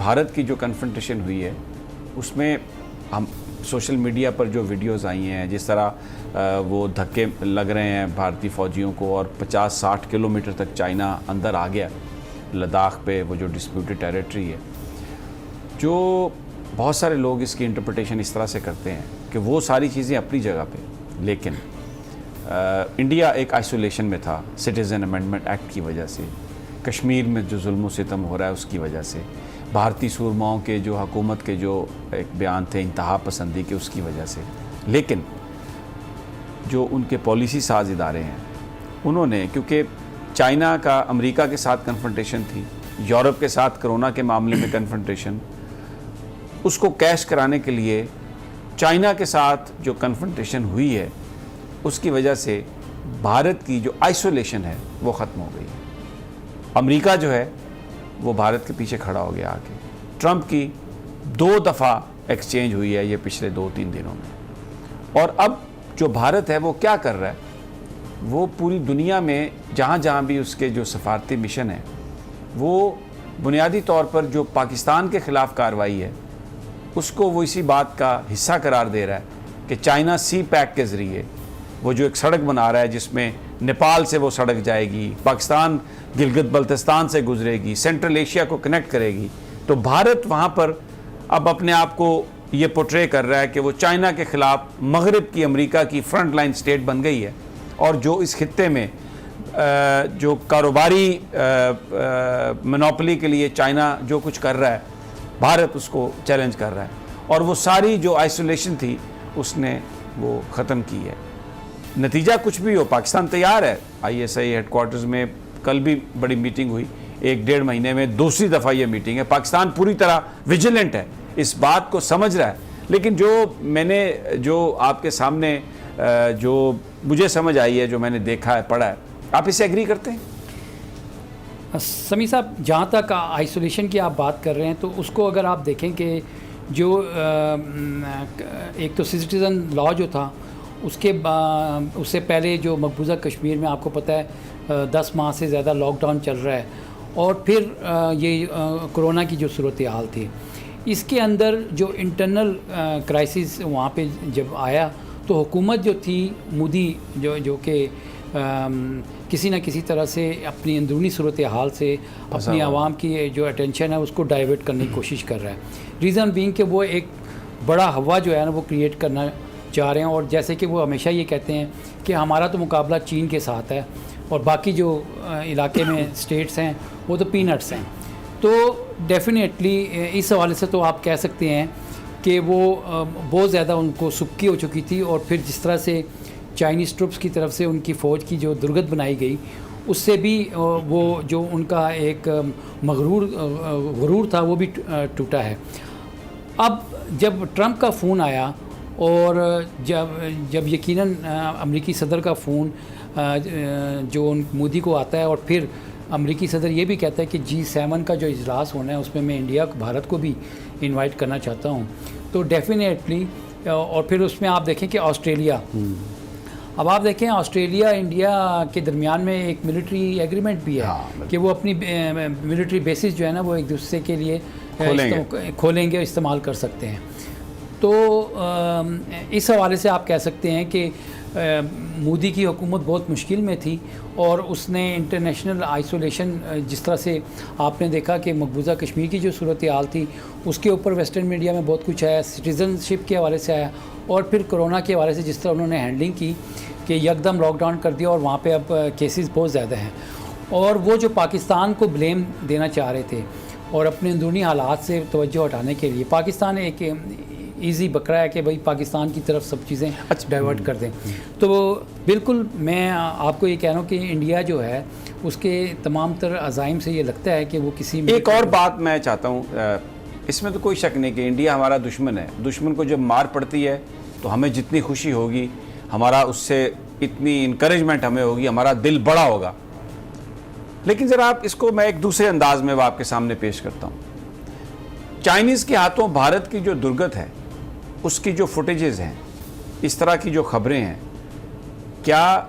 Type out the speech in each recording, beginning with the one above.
بھارت کی جو کنفرنٹیشن ہوئی ہے اس میں ہم سوشل میڈیا پر جو ویڈیوز آئی ہیں، جس طرح وہ دھکے لگ رہے ہیں بھارتی فوجیوں کو، اور 50-60 کلومیٹر تک چائنا اندر آ گیا لداخ پہ، وہ جو ڈسپیوٹڈ ٹیریٹری ہے، جو بہت سارے لوگ اس کی انٹرپریٹیشن اس طرح سے کرتے ہیں کہ وہ ساری چیزیں اپنی جگہ پہ، لیکن انڈیا ایک آئسولیشن میں تھا سٹیزن امینڈمنٹ ایکٹ کی وجہ سے، کشمیر میں جو ظلم و ستم ہو رہا ہے اس کی وجہ سے، بھارتی سورماؤں کے جو حکومت کے جو ایک بیان تھے انتہا پسندی کے، اس کی وجہ سے، لیکن جو ان کے پالیسی ساز ادارے ہیں انہوں نے، کیونکہ چائنا کا امریکہ کے ساتھ کنفرنٹیشن تھی، یورپ کے ساتھ کرونا کے معاملے میں کنفرنٹیشن، اس کو کیش کرانے کے لیے چائنا کے ساتھ جو کنفرنٹیشن ہوئی ہے اس کی وجہ سے بھارت کی جو آئسولیشن ہے وہ ختم ہو گئی۔ امریکہ جو ہے وہ بھارت کے پیچھے کھڑا ہو گیا آگے۔ ٹرمپ کی 2 دفعہ ایکسچینج ہوئی ہے یہ پچھلے 2-3 دنوں میں، اور اب جو بھارت ہے وہ کیا کر رہا ہے، وہ پوری دنیا میں جہاں جہاں بھی اس کے جو سفارتی مشن ہیں، وہ بنیادی طور پر جو پاکستان کے خلاف کارروائی ہے اس کو وہ اسی بات کا حصہ قرار دے رہا ہے کہ چائنا سی پیک کے ذریعے وہ جو ایک سڑک بنا رہا ہے جس میں نیپال سے وہ سڑک جائے گی، پاکستان گلگت بلتستان سے گزرے گی، سینٹرل ایشیا کو کنیکٹ کرے گی، تو بھارت وہاں پر اب اپنے آپ کو یہ پورٹرے کر رہا ہے کہ وہ چائنا کے خلاف مغرب کی امریکہ کی فرنٹ لائن سٹیٹ بن گئی ہے، اور جو اس خطے میں جو کاروباری منوپلی کے لیے چائنا جو کچھ کر رہا ہے، بھارت اس کو چیلنج کر رہا ہے، اور وہ ساری جو آئسولیشن تھی اس نے وہ ختم کی ہے۔ نتیجہ کچھ بھی ہو، پاکستان تیار ہے۔ ISI ہیڈ کوارٹرز میں کل بھی بڑی میٹنگ ہوئی، 1-1.5 مہینے میں دوسری دفعہ یہ میٹنگ ہے۔ پاکستان پوری طرح ویجیلنٹ ہے، اس بات کو سمجھ رہا ہے، لیکن جو میں نے جو آپ کے سامنے جو مجھے سمجھ آئی ہے، جو میں نے دیکھا ہے، پڑھا ہے، آپ اس سے ایگری کرتے ہیں؟ سمیع صاحب، جہاں تک آئسولیشن کی آپ بات کر رہے ہیں تو اس کو اگر آپ دیکھیں کہ جو ایک تو سٹیزن لا جو تھا، اس سے پہلے جو مقبوضہ کشمیر میں آپ کو پتہ ہے 10 ماہ سے زیادہ لاک ڈاؤن چل رہا ہے، اور پھر یہ کرونا کی جو صورتحال تھی، اس کے اندر جو انٹرنل کرائسس وہاں پہ جب آیا تو حکومت جو تھی مودی جو کہ کسی نہ کسی طرح سے اپنی اندرونی صورتحال سے اپنی عوام کی جو اٹینشن ہے اس کو ڈائیورٹ کرنے کی کوشش کر رہا ہے، ریزن بینگ کہ وہ ایک بڑا ہوا جو ہے نا وہ کریٹ کرنا چاہ رہے ہیں، اور جیسے کہ وہ ہمیشہ یہ کہتے ہیں کہ ہمارا تو مقابلہ چین کے ساتھ ہے اور باقی جو علاقے میں سٹیٹس ہیں وہ تو پینٹس ہیں۔ تو ڈیفینیٹلی اس حوالے سے تو آپ کہہ سکتے ہیں کہ وہ بہت زیادہ ان کو سکی ہو چکی تھی، اور پھر جس طرح سے چائنیز ٹروپس کی طرف سے ان کی فوج کی جو درگت بنائی گئی، اس سے بھی وہ جو ان کا ایک غرور تھا وہ بھی ٹوٹا ہے۔ اب جب ٹرمپ کا فون آیا، اور جب یقیناً امریکی صدر کا فون جو مودی کو آتا ہے، اور پھر امریکی صدر یہ بھی کہتا ہے کہ G7 کا جو اجلاس ہونا ہے اس میں میں انڈیا بھارت کو بھی انوائٹ کرنا چاہتا ہوں، تو ڈیفینیٹلی، اور پھر اس میں آپ دیکھیں کہ آسٹریلیا، اب آپ دیکھیں آسٹریلیا انڈیا کے درمیان میں ایک ملٹری ایگریمنٹ بھی ہے کہ وہ اپنی ملٹری بیسز جو ہے نا وہ ایک دوسرے کے لیے کھولیں گے، استعمال کر سکتے ہیں۔ تو اس حوالے سے آپ کہہ سکتے ہیں کہ مودی کی حکومت بہت مشکل میں تھی، اور اس نے انٹرنیشنل آئسولیشن، جس طرح سے آپ نے دیکھا کہ مقبوضہ کشمیر کی جو صورتحال تھی اس کے اوپر ویسٹرن میڈیا میں بہت کچھ آیا، سٹیزن شپ کے حوالے سے آیا، اور پھر کرونا کے حوالے سے جس طرح انہوں نے ہینڈلنگ کی کہ یکدم لاک ڈاؤن کر دیا، اور وہاں پہ اب کیسز بہت زیادہ ہیں، اور وہ جو پاکستان کو بلیم دینا چاہ رہے تھے اور اپنے اندرونی حالات سے توجہ ہٹانے کے لیے، پاکستان ایک ایزی بکرا ہے کہ بھائی پاکستان کی طرف سب چیزیں ڈائیورٹ کر دیں۔ تو بالکل میں آپ کو یہ کہہ رہا ہوں کہ انڈیا جو ہے اس کے تمام تر عزائم سے یہ لگتا ہے کہ وہ کسی میں ایک اور بات میں چاہتا ہوں، اس میں تو کوئی شک نہیں کہ انڈیا ہمارا دشمن ہے، دشمن کو جب مار پڑتی ہے تو ہمیں جتنی خوشی ہوگی، ہمارا اس سے اتنی انکریجمنٹ ہمیں ہوگی، ہمارا دل بڑا ہوگا، لیکن ذرا آپ اس کو میں ایک دوسرے انداز میں آپ کے سامنے پیش کرتا ہوں۔ چائنیز کے ہاتھوں بھارت کی جو درگت ہے، اس کی جو فوٹیجز ہیں، اس طرح کی جو خبریں ہیں، کیا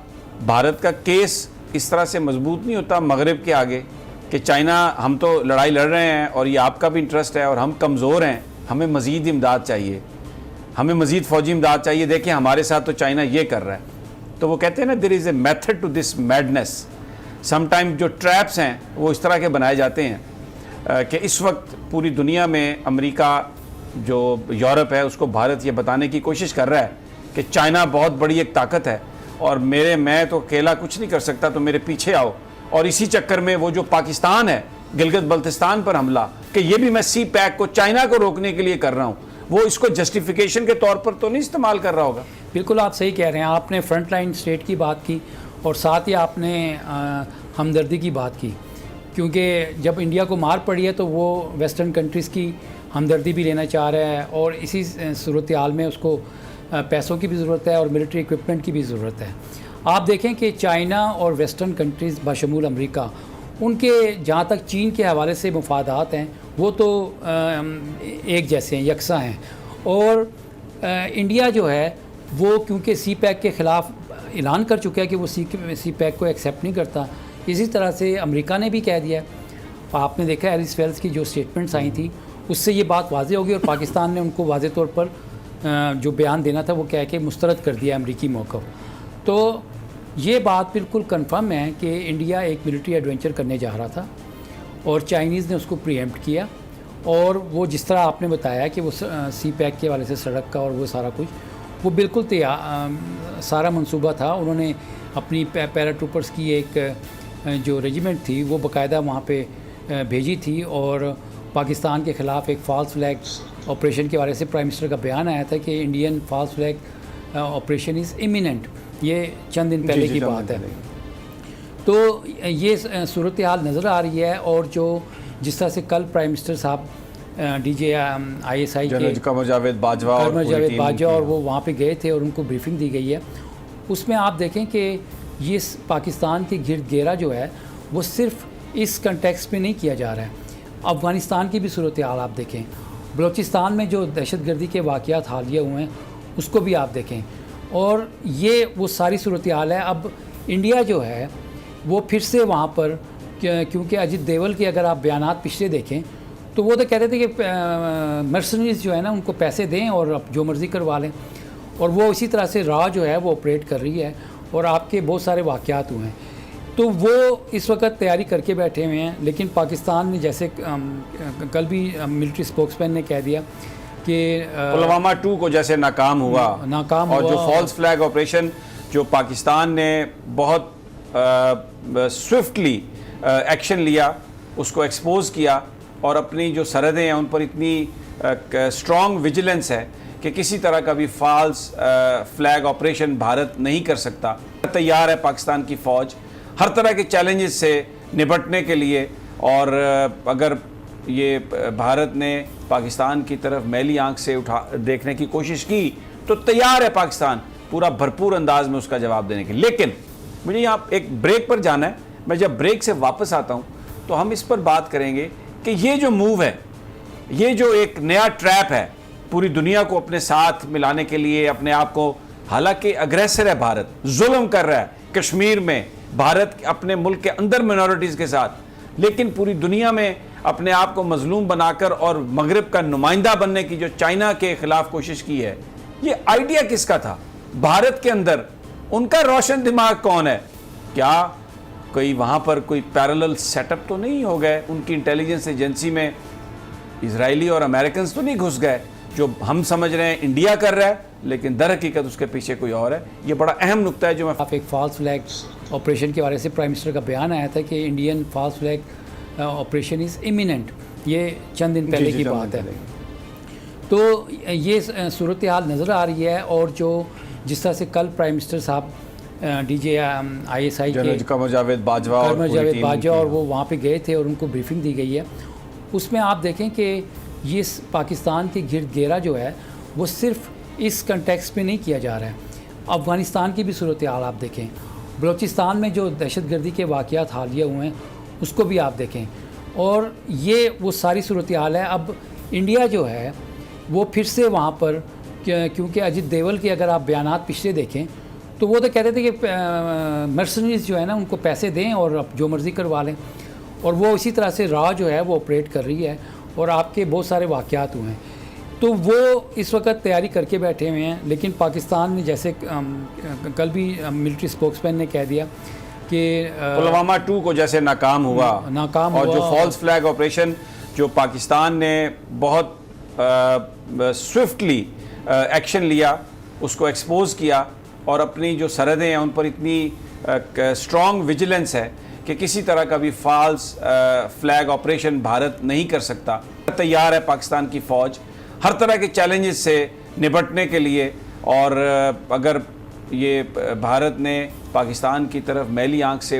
بھارت کا کیس اس طرح سے مضبوط نہیں ہوتا مغرب کے آگے کہ چائنا ہم تو لڑائی لڑ رہے ہیں اور یہ آپ کا بھی انٹرسٹ ہے اور ہم کمزور ہیں, ہمیں مزید امداد چاہیے, ہمیں مزید فوجی امداد چاہیے, دیکھیں ہمارے ساتھ تو چائنا یہ کر رہا ہے. تو وہ کہتے ہیں نا there is a method to this madness. Some time جو ٹریپس ہیں وہ اس طرح کے بنائے جاتے ہیں کہ اس وقت پوری دنیا میں امریکہ جو یورپ ہے اس کو بھارت یہ بتانے کی کوشش کر رہا ہے کہ چائنا بہت بڑی ایک طاقت ہے اور میں تو اکیلا کچھ نہیں کر سکتا, تو میرے پیچھے آؤ. اور اسی چکر میں وہ جو پاکستان ہے گلگت بلتستان پر حملہ, کہ یہ بھی میں سی پیک کو چائنا کو روکنے کے لیے کر رہا ہوں, وہ اس کو جسٹیفیکیشن کے طور پر تو نہیں استعمال کر رہا ہوگا. بالکل آپ صحیح کہہ رہے ہیں. آپ نے فرنٹ لائن اسٹیٹ کی بات کی اور ساتھ ہی آپ نے ہمدردی کی بات کی, کیونکہ جب انڈیا کو مار پڑی ہے تو وہ ویسٹرن کنٹریز کی ہمدردی بھی لینا چاہ رہا ہے, اور اسی صورتحال میں اس کو پیسوں کی بھی ضرورت ہے اور ملٹری اکوپمنٹ کی بھی ضرورت ہے. آپ دیکھیں کہ چائنا اور ویسٹرن کنٹریز بشمول امریکہ, ان کے جہاں تک چین کے حوالے سے مفادات ہیں وہ تو ایک جیسے ہیں, یکساں ہیں. اور انڈیا جو ہے وہ کیونکہ سی پیک کے خلاف اعلان کر چکا ہے کہ وہ سی پیک کو ایکسیپٹ نہیں کرتا, اسی طرح سے امریکہ نے بھی کہہ دیا ہے. آپ نے دیکھا ایلس ویلس کی جو سٹیٹمنٹس آئی تھیں اس سے یہ بات واضح ہوگی, اور پاکستان نے ان کو واضح طور پر جو بیان دینا تھا وہ کہہ کے مسترد کر دیا امریکی موقف. تو یہ بات بالکل کنفرم ہے کہ انڈیا ایک ملٹری ایڈونچر کرنے جا رہا تھا اور چائنیز نے اس کو پری ایمپٹ کیا, اور وہ جس طرح آپ نے بتایا کہ وہ سی پیک کے والے سے سڑک کا اور وہ سارا کچھ وہ بالکل سارا منصوبہ تھا. انہوں نے اپنی پیرا ٹروپرز کی ایک جو ریجیمنٹ تھی وہ باقاعدہ وہاں پہ بھیجی تھی, اور پاکستان کے خلاف ایک فالس فلیگ آپریشن کے بارے سے پرائم منسٹر کا بیان آیا تھا کہ Indian false flag operation is imminent. یہ چند دن پہلے کی بات ہے. تو یہ صورتحال نظر آ رہی ہے, اور جو جس طرح سے کل پرائم منسٹر صاحب D J I S I کے قمر جاوید باجوہ اور وہ وہاں پہ گئے تھے اور ان کو بریفنگ دی گئی ہے, اس میں آپ دیکھیں کہ یہ پاکستان کے گرد گھیرا جو ہے وہ صرف اس کنٹیکس میں نہیں کیا جا رہا ہے. افغانستان کی بھی صورتحال آپ دیکھیں, بلوچستان میں جو دہشت گردی کے واقعات حالیہ ہوئے ہیں اس کو بھی آپ دیکھیں, اور یہ وہ ساری صورتحال ہے. اب انڈیا جو ہے وہ پھر سے وہاں پر, کیونکہ اجیت دیول کے اگر آپ بیانات پچھلے دیکھیں تو وہ تو کہتے تھے کہ مرسنریز جو ہے نا ان کو پیسے دیں اور جو مرضی کروا لیں, اور وہ اسی طرح سے را جو ہے وہ آپریٹ کر رہی ہے, اور آپ کے بہت سارے واقعات ہوئے ہیں. تو وہ اس وقت تیاری کر کے بیٹھے ہوئے ہیں. لیکن پاکستان نے جیسے کل بھی ملٹری اسپوکس مین نے کہہ دیا کہ پلوامہ 2 کو جیسے ناکام ہوا, اور جو فالس فلیگ آپریشن جو پاکستان نے بہت سوئفٹلی ایکشن لیا, اس کو ایکسپوز کیا, اور اپنی جو سرحدیں ہیں ان پر اتنی اسٹرانگ ویجیلنس ہے کہ کسی طرح کا بھی فالس فلیگ آپریشن بھارت نہیں کر سکتا. تیار ہے پاکستان کی فوج ہر طرح کے چیلنجز سے نپٹنے کے لیے, اور اگر یہ بھارت نے پاکستان کی طرف میلی آنکھ سے دیکھنے کی کوشش کی تو تیار ہے پاکستان پورا بھرپور انداز میں اس کا جواب دینے کے. لیکن مجھے یہاں ایک بریک پر جانا ہے, میں جب بریک سے واپس آتا ہوں تو ہم اس پر بات کریں گے کہ یہ جو موو ہے, یہ جو ایک نیا ٹریپ ہے پوری دنیا کو اپنے ساتھ ملانے کے لیے, اپنے آپ کو, حالانکہ اگریسر ہے بھارت, ظلم کر رہا ہے کشمیر میں, بھارت اپنے ملک کے اندر منورٹیز کے ساتھ, لیکن پوری دنیا میں اپنے آپ کو مظلوم بنا کر اور مغرب کا نمائندہ بننے کی جو چائنا کے خلاف کوشش کی ہے, یہ آئیڈیا کس کا تھا بھارت کے اندر؟ ان کا روشن دماغ کون ہے؟ کیا کوئی وہاں پر کوئی پیرلل سیٹ اپ تو نہیں ہو گئے ان کی انٹیلیجنس ایجنسی میں؟ اسرائیلی اور امریکنز تو نہیں گھس گئے؟ جو ہم سمجھ رہے ہیں انڈیا کر رہا ہے لیکن در حقیقت اس کے پیچھے کوئی اور ہے. یہ بڑا اہم نقطہ ہے جو میں ایک فالس فلیگ آپریشن کے بارے سے پرائم منسٹر کا بیان آیا تھا کہ Indian false flag operation is imminent. یہ چند دن پہلے کی بات ہے. تو یہ صورتحال نظر آ رہی ہے, اور جو جس طرح سے کل پرائم منسٹر صاحب D J I S I کے قمر جاوید باجوہ اور وہ وہاں پہ گئے تھے اور ان کو بریفنگ دی گئی ہے, اس میں آپ دیکھیں کہ یہ پاکستان کے گرد گھیرا جو ہے وہ صرف اس کنٹیکس میں نہیں کیا جا رہا ہے. افغانستان کی بھی صورتحال آپ دیکھیں, بلوچستان میں جو دہشت گردی کے واقعات حالیہ ہوئے ہیں اس کو بھی آپ دیکھیں, اور یہ وہ ساری صورتحال ہے. اب انڈیا جو ہے وہ پھر سے وہاں پر, کیونکہ اجیت دیول کے اگر آپ بیانات پچھلے دیکھیں تو وہ تو کہتے تھے کہ مرسنریز جو ہے نا ان کو پیسے دیں اور جو مرضی کروا لیں, اور وہ اسی طرح سے را جو ہے وہ آپریٹ کر رہی ہے اور آپ کے بہت سارے واقعات ہوئے ہیں. تو وہ اس وقت تیاری کر کے بیٹھے ہوئے ہیں. لیکن پاکستان نے جیسے کل بھی ملٹری اسپوکس مین نے کہہ دیا کہ پلوامہ 2 کو جیسے ناکام ہوا اور جو فالس فلیگ آپریشن جو پاکستان نے بہت سوئفٹلی ایکشن لیا, اس کو ایکسپوز کیا اور اپنی جو سرحدیں ہیں ان پر اتنی اسٹرانگ ویجیلنس ہے کہ کسی طرح کا بھی فالس فلیگ آپریشن بھارت نہیں کر سکتا. تیار ہے پاکستان کی فوج ہر طرح کے چیلنجز سے نپٹنے کے لیے, اور اگر یہ بھارت نے پاکستان کی طرف میلی آنکھ سے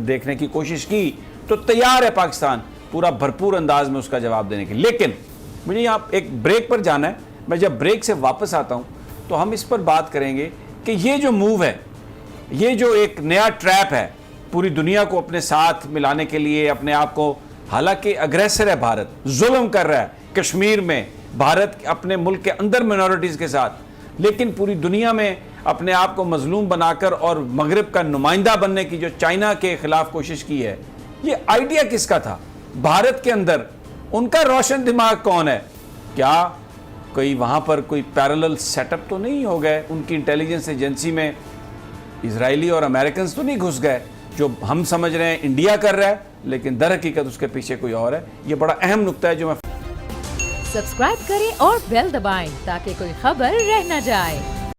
دیکھنے کی کوشش کی تو تیار ہے پاکستان پورا بھرپور انداز میں اس کا جواب دینے کے. لیکن مجھے یہاں ایک بریک پر جانا ہے. میں جب بریک سے واپس آتا ہوں تو ہم اس پر بات کریں گے کہ یہ جو موو ہے, یہ جو ایک نیا ٹریپ ہے پوری دنیا کو اپنے ساتھ ملانے کے لیے, اپنے آپ کو, حالانکہ اگریسر ہے بھارت, ظلم کر رہا ہے کشمیر میں, بھارت اپنے ملک کے اندر منورٹیز کے ساتھ, لیکن پوری دنیا میں اپنے آپ کو مظلوم بنا کر اور مغرب کا نمائندہ بننے کی جو چائنا کے خلاف کوشش کی ہے, یہ آئیڈیا کس کا تھا بھارت کے اندر؟ ان کا روشن دماغ کون ہے؟ کیا کوئی وہاں پر کوئی پیرالل سیٹ اپ تو نہیں ہو گئے ان کی انٹیلیجنس ایجنسی میں؟ اسرائیلی اور امریکنز تو نہیں گھس گئے جو ہم سمجھ رہے ہیں انڈیا کر رہا ہے, لیکن در حقیقت اس کے پیچھے کوئی اور ہے. یہ بڑا اہم نقطہ ہے جو میں سبسکرائب کریں اور بیل دبائیں تاکہ کوئی خبر رہ نہ جائے.